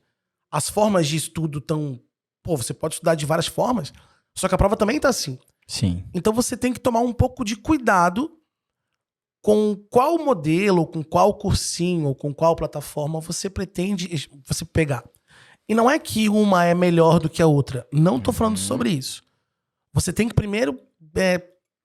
as formas de estudo estão... Pô, você pode estudar de várias formas, só que a prova também tá assim. Sim. Então você tem que tomar um pouco de cuidado com qual modelo, com qual cursinho, ou com qual plataforma você pretende você pegar. E não é que uma é melhor do que a outra. Não tô falando sobre isso. Você tem que primeiro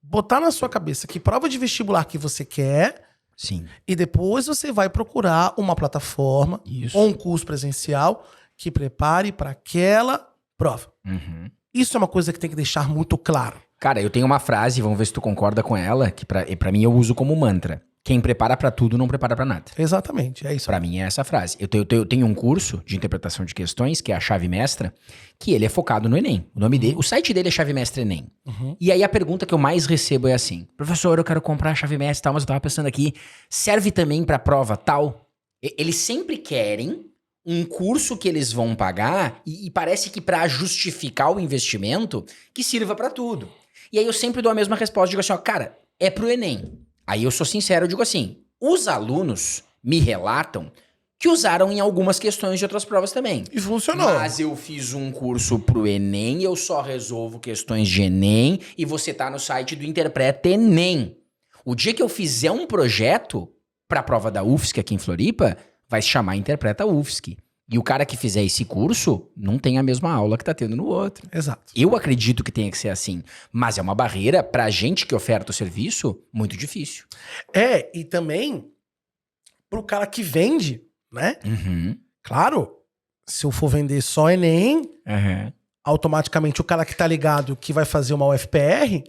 botar na sua cabeça que prova de vestibular que você quer. Sim. E depois você vai procurar uma plataforma Isso. ou um curso presencial que prepare para aquela prova. Uhum. Isso é uma coisa que tem que deixar muito claro. Cara, eu tenho uma frase, vamos ver se tu concorda com ela, que pra mim eu uso como mantra. Quem prepara pra tudo não prepara pra nada. Exatamente, é isso. Pra mim é essa frase. Eu tenho um curso de interpretação de questões, que é a Chave Mestra, que ele é focado no Enem. O nome dele, o site dele é Chave Mestra Enem. Uhum. E aí a pergunta que eu mais recebo é assim: professor, eu quero comprar a Chave Mestra e tal, mas eu tava pensando aqui, serve também pra prova tal? Eles sempre querem um curso que eles vão pagar e parece que pra justificar o investimento, que sirva pra tudo. E aí eu sempre dou a mesma resposta, digo assim, ó, cara, é pro Enem. Aí eu sou sincero, eu digo assim, os alunos me relatam que usaram em algumas questões de outras provas também. E funcionou. Mas eu fiz um curso pro Enem, eu só resolvo questões de Enem e você tá no site do Interpreta Enem. O dia que eu fizer um projeto pra prova da UFSC aqui em Floripa, vai se chamar Interpreta UFSC. E o cara que fizer esse curso não tem a mesma aula que tá tendo no outro. Exato. Eu acredito que tenha que ser assim, mas é uma barreira pra gente que oferta o serviço muito difícil. E também pro cara que vende, né? Uhum. Claro, se eu for vender só Enem, Uhum. automaticamente o cara que tá ligado que vai fazer uma UFPR,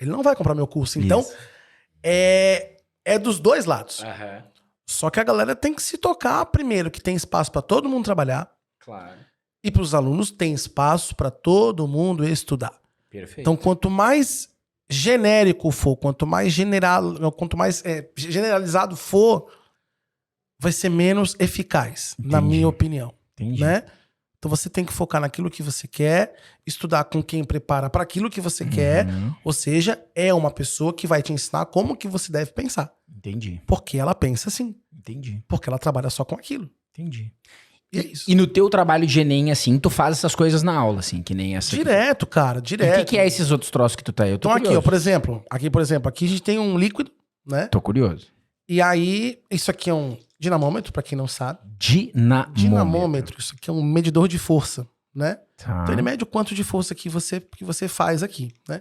ele não vai comprar meu curso. Então, Isso. é dos dois lados. Uhum. Só que a galera tem que se tocar primeiro que tem espaço pra todo mundo trabalhar Claro. e pros alunos tem espaço pra todo mundo estudar. Perfeito. Então, quanto mais genérico for, quanto mais generalizado for, vai ser menos eficaz, na Entendi. minha opinião, Entendi. né? Então você tem que focar naquilo que você quer, estudar com quem prepara para aquilo que você quer, ou seja, é uma pessoa que vai te ensinar como que você deve pensar. Entendi. Porque ela pensa assim, Entendi. porque ela trabalha só com aquilo. Entendi. E é isso. E no teu trabalho de Enem, assim, tu faz essas coisas na aula, assim, que nem essa. Direto, cara, E direto. o que é esses outros troços que tu tá aí? Eu tô Então aqui, ó, curioso. por exemplo, aqui a gente tem um líquido, né? Tô curioso. E aí, isso aqui é um dinamômetro, pra quem não sabe. Dinamômetro. Dinamômetro, isso aqui é um medidor de força, né? Tá. Então ele mede o quanto de força que você faz aqui, né?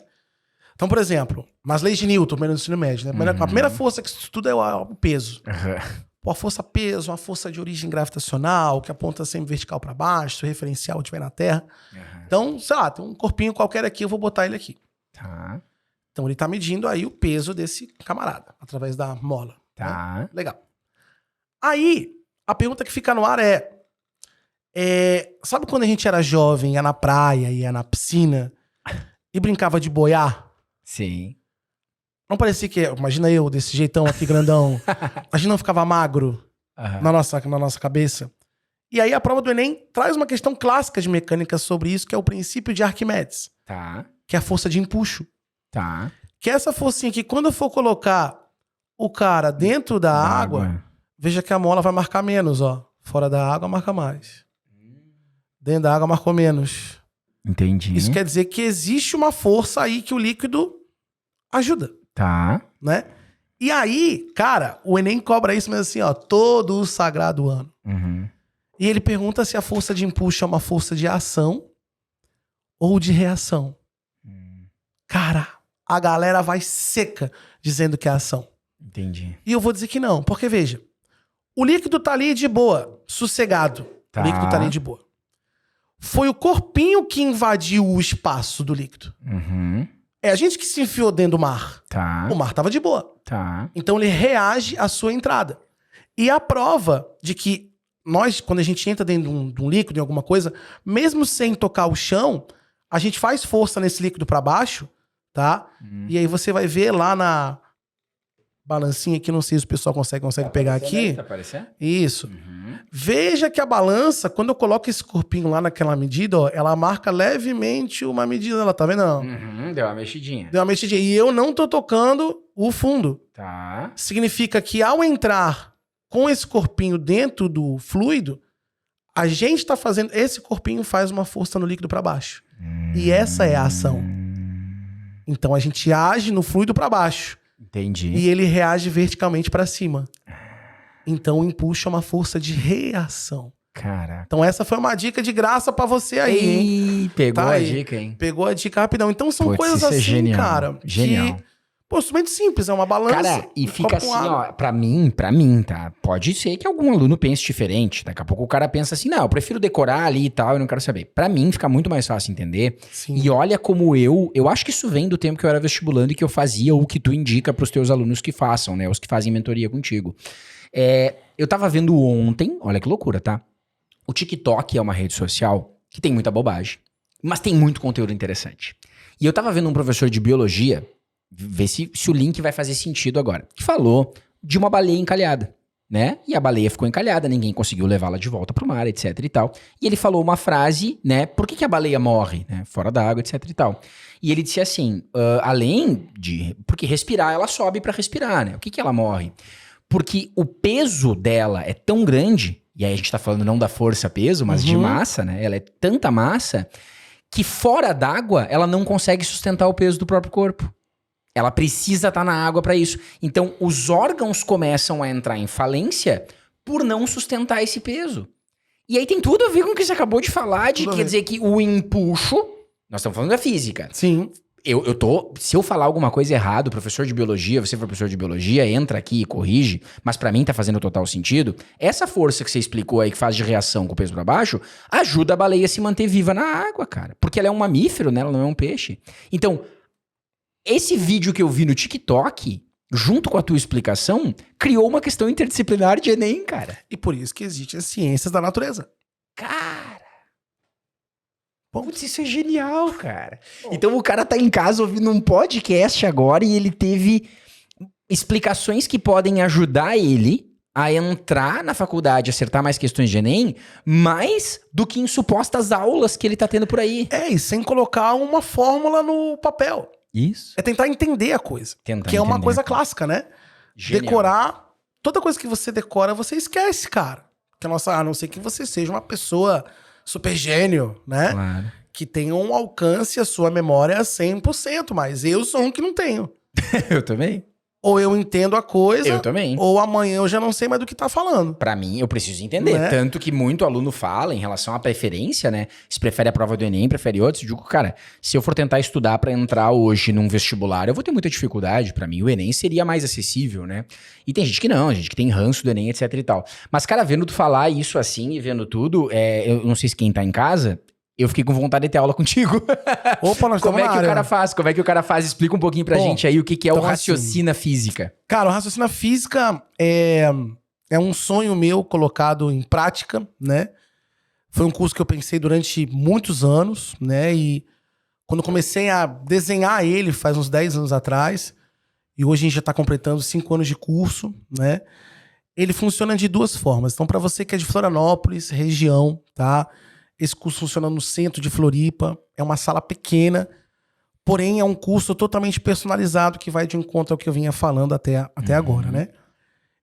Então, por exemplo, nas leis de Newton, primeiro no ensino médio, né? A primeira força que se estuda é o peso. Uhum. Pô, a força peso, uma força de origem gravitacional, que aponta sempre vertical para baixo, se o referencial estiver na Terra. Uhum. Então, sei lá, tem um corpinho qualquer aqui, eu vou botar ele aqui. Tá. Então ele tá medindo aí o peso desse camarada, através da mola. Né? Tá. Legal. Aí, a pergunta que fica no ar sabe quando a gente era jovem, ia na praia, ia na piscina e brincava de boiar? Sim. Não parecia que... Imagina eu, desse jeitão aqui, grandão. A gente não ficava magro Uhum. na nossa cabeça. E aí a prova do Enem traz uma questão clássica de mecânica sobre isso, que é o princípio de Arquimedes, Tá. que é a força de empuxo. Tá. Que é essa forcinha que quando eu for colocar o cara dentro da água, veja que a mola vai marcar menos, ó. Fora da água marca mais. Dentro da água marcou menos. Entendi. Isso quer dizer que existe uma força aí que o líquido ajuda, Tá. né? E aí, cara, o Enem cobra isso, mas assim, ó, todo o sagrado ano. Uhum. E ele pergunta se a força de empuxo é uma força de ação ou de reação. Cara, a galera vai seca dizendo que é ação. Entendi. E eu vou dizer que não, porque veja, o líquido tá ali de boa, sossegado. Tá. O líquido tá ali de boa. Foi o corpinho que invadiu o espaço do líquido. Uhum. É a gente que se enfiou dentro do mar. Tá. O mar tava de boa. Tá. Então ele reage à sua entrada. E a prova de que nós, quando a gente entra dentro de um líquido, em alguma coisa, mesmo sem tocar o chão, a gente faz força nesse líquido para baixo, tá? E aí você vai ver lá na balancinha aqui, não sei se o pessoal consegue pegar aqui. Tá aparecendo? Isso. Uhum. Veja que a balança, quando eu coloco esse corpinho lá naquela medida, ó, ela marca levemente uma medida, ela tá vendo? Não? Uhum. Deu uma mexidinha. Deu uma mexidinha. E eu não tô tocando o fundo. Tá. Significa que ao entrar com esse corpinho dentro do fluido, a gente tá fazendo... Esse corpinho faz uma força no líquido para baixo. E essa é a ação. Então a gente age no fluido para baixo. Entendi. E ele reage verticalmente para cima. Então o empuxo é uma força de reação. Caraca. Então essa foi uma dica de graça pra você aí, hein? Ih, pegou Tá a aí. dica, hein? Pegou a dica rapidão. Então são Putz, coisas isso é assim, genial. cara. Genial. Que, pô, instrumento simples, é uma balança. Cara, e um fica copo com assim, água. ó, pra mim, tá? Pode ser que algum aluno pense diferente. Daqui a pouco o cara pensa assim, não, eu prefiro decorar ali e tal, eu não quero saber. Pra mim, fica muito mais fácil entender. Sim. E olha como eu acho que isso vem do tempo que eu era vestibulando e que eu fazia o que tu indica pros teus alunos que façam, né? Os que fazem mentoria contigo. Eu tava vendo ontem, olha que loucura, tá? O TikTok é uma rede social que tem muita bobagem, mas tem muito conteúdo interessante. E eu tava vendo um professor de biologia, ver se o link vai fazer sentido agora, que falou de uma baleia encalhada, né? E a baleia ficou encalhada, ninguém conseguiu levá-la de volta pro mar, etc e tal. E ele falou uma frase, né? Por que a baleia morre, né? Fora da água, etc e tal. E ele disse assim, além de... Porque respirar, ela sobe pra respirar, né? O que ela morre? Porque o peso dela é tão grande, e aí a gente tá falando não da força-peso, mas de massa, né? Ela é tanta massa que fora d'água ela não consegue sustentar o peso do próprio corpo. Ela precisa estar na água para isso. Então, os órgãos começam a entrar em falência por não sustentar esse peso. E aí tem tudo a ver com o que você acabou de falar, de quer dizer que o empuxo... Nós estamos falando da física. Sim. Se eu falar alguma coisa errada, professor de biologia, você for professor de biologia, entra aqui e corrige, mas pra mim tá fazendo total sentido. Essa força que você explicou aí, que faz de reação com o peso pra baixo, ajuda a baleia a se manter viva na água, cara. Porque ela é um mamífero, né? Ela não é um peixe. Então, esse vídeo que eu vi no TikTok, junto com a tua explicação, criou uma questão interdisciplinar de Enem, cara. E por isso que existem as ciências da natureza. Cara... Putz, isso é genial, cara. Então o cara tá em casa ouvindo um podcast agora e ele teve explicações que podem ajudar ele a entrar na faculdade, acertar mais questões de Enem, mais do que em supostas aulas que ele tá tendo por aí. E sem colocar uma fórmula no papel. Isso. É tentar entender a coisa. Que é uma coisa clássica, né? Genial. Decorar, toda coisa que você decora, você esquece, cara. Que a não ser que você seja uma pessoa... super gênio, né? Claro. Que tenha um alcance a sua memória 100%, mas eu sou um que não tenho. Eu também. Ou eu entendo a coisa, Eu também. ou amanhã eu já não sei mais do que tá falando. Pra mim, eu preciso entender. Né? Tanto que muito aluno fala em relação à preferência, né? Se prefere a prova do Enem, prefere outros. Eu digo, cara, se eu for tentar estudar pra entrar hoje num vestibular, eu vou ter muita dificuldade. Pra mim, o Enem seria mais acessível, né? E tem gente que não, gente que tem ranço do Enem, etc e tal. Mas, cara, vendo tu falar isso assim e vendo tudo, eu não sei se quem tá em casa... Eu fiquei com vontade de ter aula contigo. Opa, nós Como estamos é na que área. o cara faz? Como é que o cara faz? Explica um pouquinho pra gente aí o que é o então, raciocina física. Cara, o raciocínio física é um sonho meu colocado em prática, né? Foi um curso que eu pensei durante muitos anos, né? E quando eu comecei a desenhar ele, faz uns 10 anos atrás, e hoje a gente já tá completando 5 anos de curso, né? Ele funciona de duas formas. Então, para você que é de Florianópolis, região, tá? Esse curso funciona no centro de Floripa, é uma sala pequena, porém é um curso totalmente personalizado que vai de encontro ao que eu vinha falando até agora, né?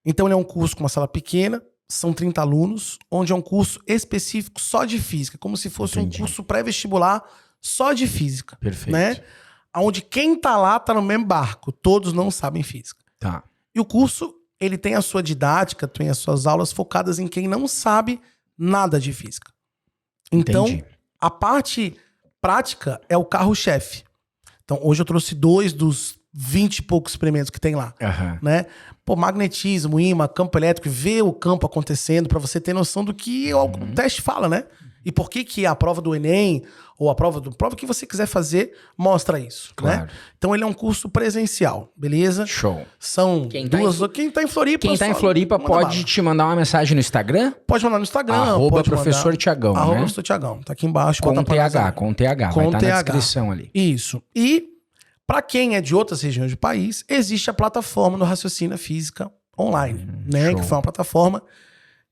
Então ele é um curso com uma sala pequena, são 30 alunos, onde é um curso específico só de física, como se fosse um curso pré-vestibular só de física. Perfeito. Né? Onde quem tá lá tá no mesmo barco, todos não sabem física. Tá. E o curso, ele tem a sua didática, tem as suas aulas focadas em quem não sabe nada de física. Então, Entendi. a parte prática é o carro-chefe. Então, hoje eu trouxe 2 dos 20 e poucos experimentos que tem lá. Né? Pô, magnetismo, ímã, campo elétrico, ver o campo acontecendo pra você ter noção do que o teste fala, né? E por que a prova do Enem ou a prova que você quiser fazer mostra isso, Claro. né? Então ele é um curso presencial, beleza? Show. São Quem tá duas... Quem tá em Floripa... Quem tá em Floripa pode te mandar uma mensagem no Instagram? Pode mandar no Instagram. Arroba pode professor Tiagão, Arroba né? professor Tiagão. Tá aqui embaixo. Com bota pra nós TH, aí. com TH. Com Vai estar na TH. descrição ali. Isso. E pra quem é de outras regiões do país, existe a plataforma do Raciocínio Física Online, né? Show. Que foi uma plataforma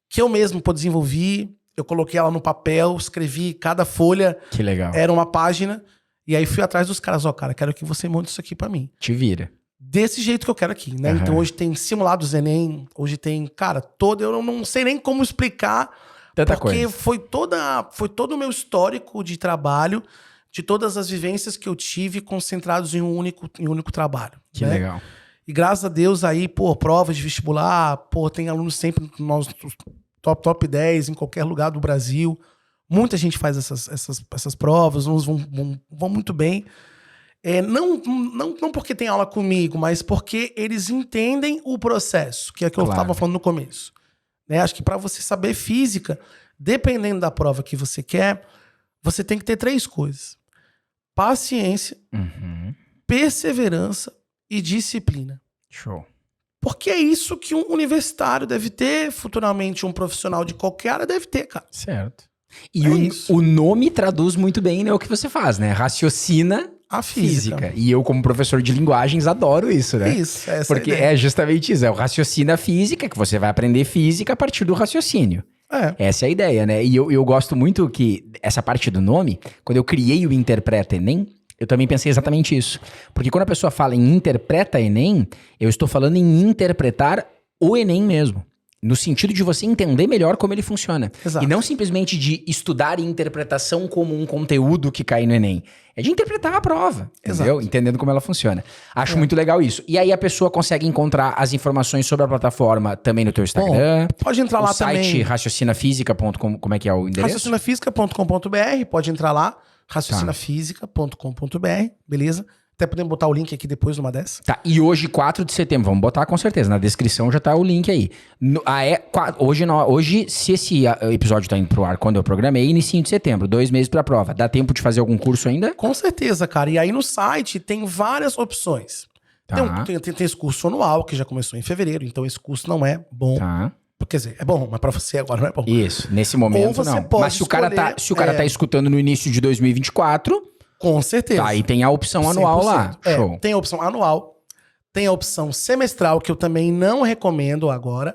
que eu mesmo desenvolvi. Eu coloquei ela no papel, escrevi cada folha, Que legal. era uma página, e aí fui atrás dos caras, cara, quero que você monte isso aqui pra mim. Te vira. Desse jeito que eu quero aqui, né? Aham. Então hoje tem simulados Enem, hoje tem, cara, eu não sei nem como explicar, Tanta porque coisa. foi todo o meu histórico de trabalho, de todas as vivências que eu tive concentrados em um único trabalho. Que né? legal. E graças a Deus aí, pô, provas de vestibular, pô, tem alunos sempre, top 10 em qualquer lugar do Brasil. Muita gente faz essas provas, uns vão muito bem. Não porque tem aula comigo, mas porque eles entendem o processo, que é o que eu estava falando no começo. Né? Acho que para você saber física, dependendo da prova que você quer, você tem que ter 3 coisas. Paciência, perseverança e disciplina. Show. Porque é isso que um universitário deve ter, futuramente um profissional de qualquer área deve ter, cara. Certo. E o nome traduz muito bem, né, o que você faz, né? Raciocina a física. E eu, como professor de linguagens, adoro isso, né? Isso, essa porque é justamente isso. É o raciocina física, que você vai aprender física a partir do raciocínio. Essa é a ideia, né? E eu gosto muito que essa parte do nome, quando eu criei o Interpreta Enem, eu também pensei exatamente isso. Porque quando a pessoa fala em Interpreta Enem, eu estou falando em interpretar o Enem mesmo. No sentido de você entender melhor como ele funciona. Exato. E não simplesmente de estudar interpretação como um conteúdo que cai no Enem. É de interpretar a prova, entendeu? Exato. Entendendo como ela funciona. Acho muito legal isso. E aí a pessoa consegue encontrar as informações sobre a plataforma também no teu Instagram. Bom, pode entrar lá também. O site raciocinafísica.com, como é que é o endereço? Raciocinafísica.com.br, pode entrar lá. Raciocinafísica.com.br, beleza? Até podemos botar o link aqui depois numa dessa. Tá, e hoje, 4 de setembro, vamos botar com certeza, na descrição já tá o link aí. Hoje, se esse episódio tá indo pro ar quando eu programei, início de setembro, 2 meses pra prova. Dá tempo de fazer algum curso ainda? Com certeza, cara. E aí no site tem várias opções. Tá. Tem esse curso anual, que já começou em fevereiro, então esse curso não é bom. Tá. Quer dizer, é bom, mas pra você agora não é bom. Isso, nesse momento Ou você não. pode Mas se o cara tá escutando no início de 2024... Com certeza. Tá, e tem a opção anual 100%. Lá. Show. Tem a opção anual, tem a opção semestral, que eu também não recomendo agora,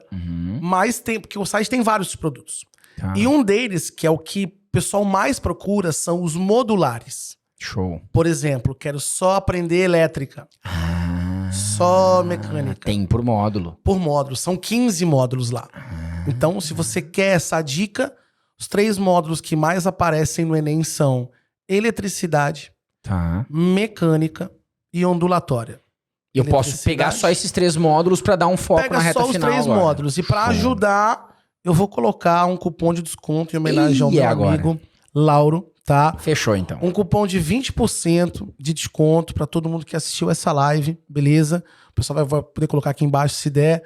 mas tem, porque o site tem vários produtos. Tá. E um deles, que é o que o pessoal mais procura, são os modulares. Show. Por exemplo, quero só aprender elétrica. Só mecânica. Tem por módulo. Por módulo. São 15 módulos lá. Então, se você quer essa dica, os 3 módulos que mais aparecem no Enem são eletricidade, mecânica e ondulatória. Eu posso pegar só esses 3 módulos para dar um foco na reta final. Pega só os 3 módulos. E para ajudar, eu vou colocar um cupom de desconto em homenagem ao meu amigo Lauro, tá? Fechou, então. Um cupom de 20% de desconto para todo mundo que assistiu essa live, beleza? O pessoal vai poder colocar aqui embaixo se der.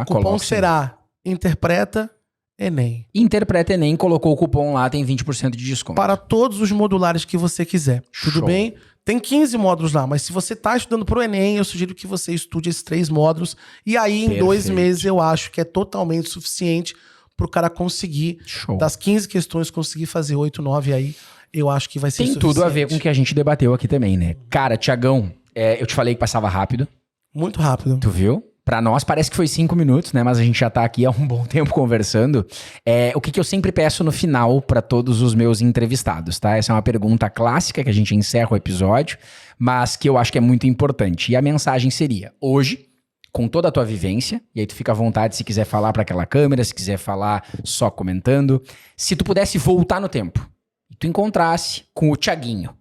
O cupom será Interpreta Enem. Interpreta Enem, colocou o cupom lá, tem 20% de desconto. Para todos os modulares que você quiser. Show. Tudo bem? Tem 15 módulos lá, mas se você está estudando para o Enem, eu sugiro que você estude esses 3 módulos. E aí, em 2 meses, eu acho que é totalmente suficiente para o cara conseguir, das 15 questões, conseguir fazer 8, 9 aí. Eu acho que vai ser suficiente. Tem tudo a ver com o que a gente debateu aqui também, né? Cara, Tiagão, eu te falei que passava rápido. Muito rápido. Tu viu? Pra nós parece que foi 5 minutos, né? Mas a gente já tá aqui há um bom tempo conversando. O que eu sempre peço no final pra todos os meus entrevistados, tá? Essa é uma pergunta clássica que a gente encerra o episódio, mas que eu acho que é muito importante. E a mensagem seria, hoje, com toda a tua vivência, e aí tu fica à vontade se quiser falar pra aquela câmera, se quiser falar só comentando, se tu pudesse voltar no tempo, e tu encontrasse com o Tiaguinho,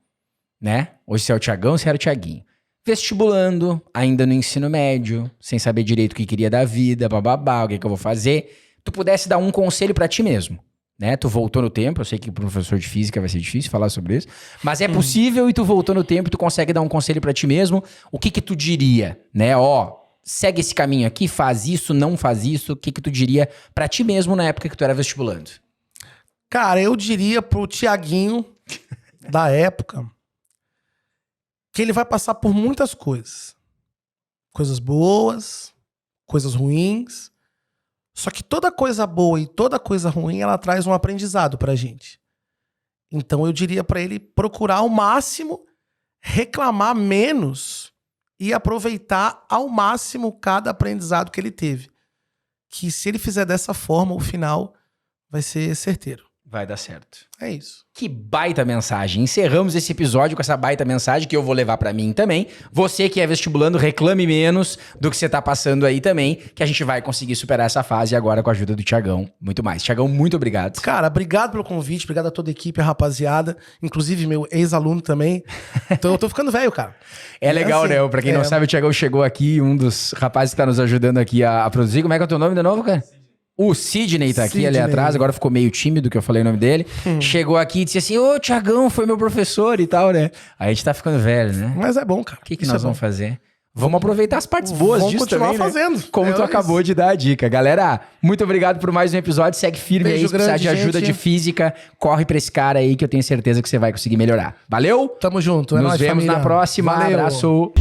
né? Hoje você é o Tiagão, você era o Tiaguinho. Vestibulando, ainda no ensino médio, sem saber direito o que queria da vida, bababá, o que eu vou fazer. Tu pudesse dar um conselho pra ti mesmo, né? Tu voltou no tempo, eu sei que pro professor de física vai ser difícil falar sobre isso, mas é possível e tu voltou no tempo e tu consegue dar um conselho pra ti mesmo. O que tu diria, né? Segue esse caminho aqui, faz isso, não faz isso. O que tu diria pra ti mesmo na época que tu era vestibulando? Cara, eu diria pro Tiaguinho da época que ele vai passar por muitas coisas. Coisas boas, coisas ruins. Só que toda coisa boa e toda coisa ruim, ela traz um aprendizado pra gente. Então eu diria pra ele procurar ao máximo, reclamar menos e aproveitar ao máximo cada aprendizado que ele teve. Que se ele fizer dessa forma, o final vai ser certeiro. Vai dar certo. É isso. Que baita mensagem. Encerramos esse episódio com essa baita mensagem que eu vou levar pra mim também. Você que é vestibulando, reclame menos do que você tá passando aí também, que a gente vai conseguir superar essa fase agora com a ajuda do Tiagão. Muito mais. Tiagão, muito obrigado. Cara, obrigado pelo convite, obrigado a toda a equipe, a rapaziada, inclusive meu ex-aluno também. Então eu tô ficando velho, cara. É legal, assim, né? Pra quem não sabe, o Tiagão chegou aqui, um dos rapazes que tá nos ajudando aqui a produzir. Como é que é o teu nome de novo, cara? O Sidney tá aqui ali Sidney. atrás, agora ficou meio tímido que eu falei o nome dele. Chegou aqui e disse assim, ô, Tiagão, foi meu professor e tal, né? Aí a gente tá ficando velho, né? Mas é bom, cara. O que nós vamos fazer? Vamos aproveitar as partes boas Vamos disso continuar também, né? fazendo. Como tu acabou de dar a dica. Galera, muito obrigado por mais um episódio. Segue firme Beijo aí. Se precisar grande, de ajuda gente. de física, corre pra esse cara aí que eu tenho certeza que você vai conseguir melhorar. Valeu? Tamo junto. É Nos nóis, vemos família. na próxima. Valeu. Abraço.